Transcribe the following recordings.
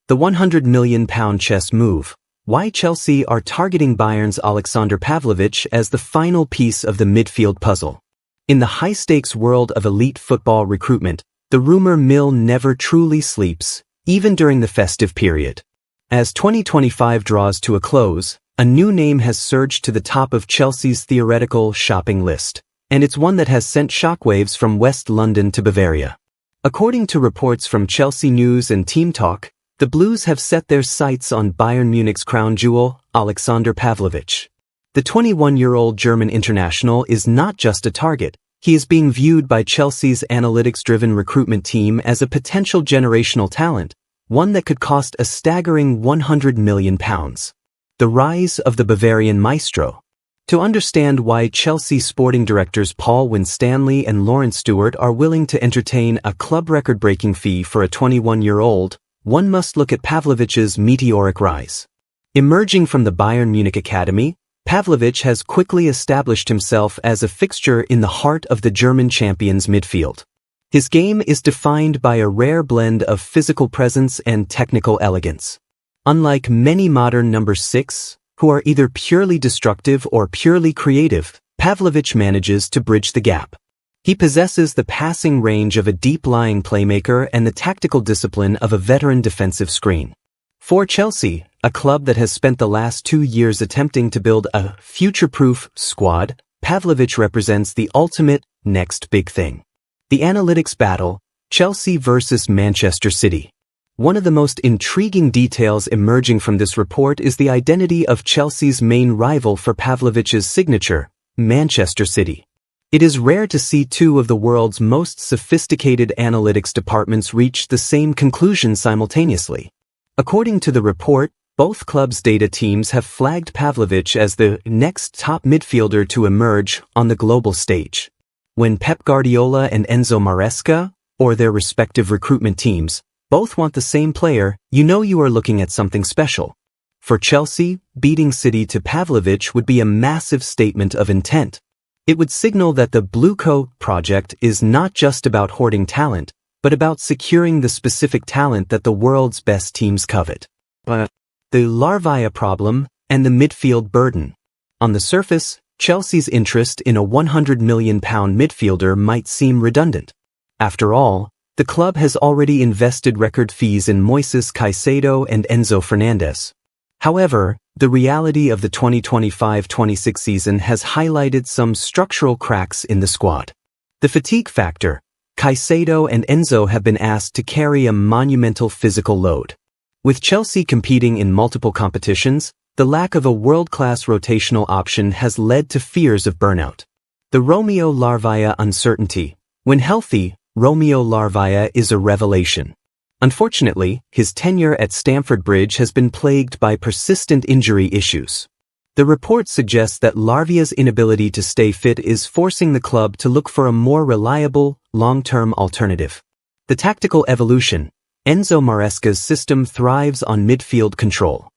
The £100 million chess move. Why Chelsea are targeting Bayern's Aleksandar Pavlovic as the final piece of the midfield puzzle. In the high-stakes world of elite football recruitment, the rumor mill never truly sleeps, even during the festive period. As 2025 draws to a close, a new name has surged to the top of Chelsea's theoretical shopping list, and it's one that has sent shockwaves from West London to Bavaria. According to reports from Chelsea News and Team Talk, the Blues have set their sights on Bayern Munich's crown jewel, Aleksandar Pavlovic. The 21-year-old German international is not just a target. He is being viewed by Chelsea's analytics-driven recruitment team as a potential generational talent, one that could cost a staggering £100 million. The rise of the Bavarian maestro. To understand why Chelsea sporting directors Paul Winstanley and Lawrence Stewart are willing to entertain a club record-breaking fee for a 21-year-old, one must look at Pavlovic's meteoric rise. Emerging from the Bayern Munich academy, Pavlovic has quickly established himself as a fixture in the heart of the German champions' midfield. His game is defined by a rare blend of physical presence and technical elegance. Unlike many modern number 6, who are either purely destructive or purely creative, Pavlovic manages to bridge the gap. He possesses the passing range of a deep-lying playmaker and the tactical discipline of a veteran defensive screen. For Chelsea, a club that has spent the last 2 years attempting to build a future-proof squad, Pavlovic represents the ultimate next big thing. The analytics battle, Chelsea versus Manchester City. One of the most intriguing details emerging from this report is the identity of Chelsea's main rival for Pavlovic's signature, Manchester City. It is rare to see two of the world's most sophisticated analytics departments reach the same conclusion simultaneously. According to the report, both clubs' data teams have flagged Pavlovic as the next top midfielder to emerge on the global stage. When Pep Guardiola and Enzo Maresca, or their respective recruitment teams, both want the same player, you know you are looking at something special. For Chelsea, beating City to Pavlovic would be a massive statement of intent. It would signal that the Blue Coat project is not just about hoarding talent, but about securing the specific talent that the world's best teams covet. But the Lavia problem and the midfield burden. On the surface, Chelsea's interest in a £100 million midfielder might seem redundant. After all, the club has already invested record fees in Moises Caicedo and Enzo Fernandez. However, the reality of the 2025-26 season has highlighted some structural cracks in the squad. The fatigue factor. Caicedo and Enzo have been asked to carry a monumental physical load. With Chelsea competing in multiple competitions, the lack of a world-class rotational option has led to fears of burnout. The Romeo Lavia uncertainty. When healthy, Romeo Lavia is a revelation. Unfortunately, his tenure at Stamford Bridge has been plagued by persistent injury issues. The report suggests that Lavia's inability to stay fit is forcing the club to look for a more reliable, long-term alternative. The tactical evolution. Enzo Maresca's system thrives on midfield control.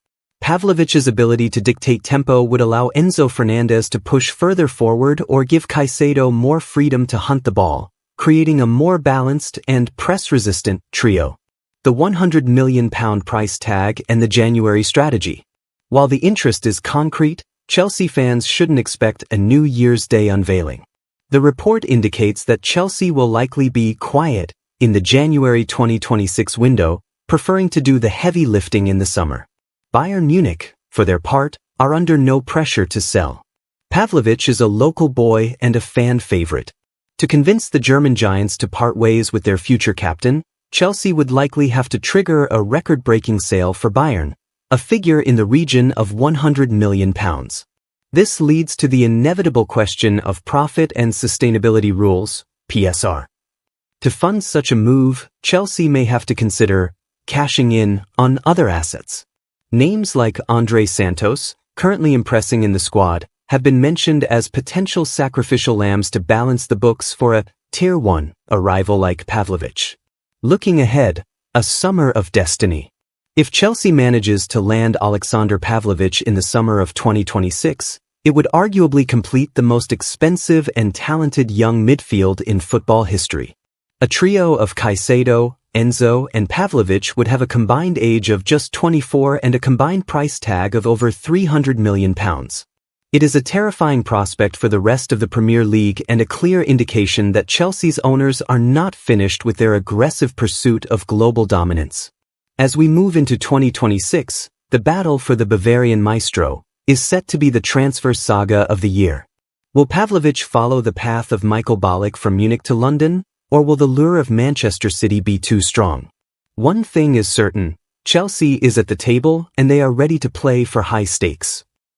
Pavlovic's ability to dictate tempo would allow Enzo Fernandez to push further forward or give Caicedo more freedom to hunt the ball, creating a more balanced and press-resistant trio. The £100 million price tag and the January strategy. While the interest is concrete, Chelsea fans shouldn't expect a New Year's Day unveiling. The report indicates that Chelsea will likely be quiet in the January 2026 window, preferring to do the heavy lifting in the summer. Bayern Munich, for their part, are under no pressure to sell. Pavlovic is a local boy and a fan favorite. To convince the German giants to part ways with their future captain, Chelsea would likely have to trigger a record-breaking sale for Bayern, a figure in the region of £100 million. This leads to the inevitable question of profit and sustainability rules, PSR. To fund such a move, Chelsea may have to consider cashing in on other assets. Names like Andre Santos, currently impressing in the squad, have been mentioned as potential sacrificial lambs to balance the books for a Tier 1 arrival like Pavlovic. Looking ahead, a summer of destiny. If Chelsea manages to land Aleksandar Pavlovic in the summer of 2026, it would arguably complete the most expensive and talented young midfield in football history. A trio of Caicedo, Enzo and Pavlovic would have a combined age of just 24 and a combined price tag of over £300 million. It is a terrifying prospect for the rest of the Premier League and a clear indication that Chelsea's owners are not finished with their aggressive pursuit of global dominance. As we move into 2026, the battle for the Bavarian maestro is set to be the transfer saga of the year. Will Pavlovic follow the path of Michael Ballack from Munich to London, or will the lure of Manchester City be too strong? One thing is certain, Chelsea is at the table and they are ready to play for high stakes.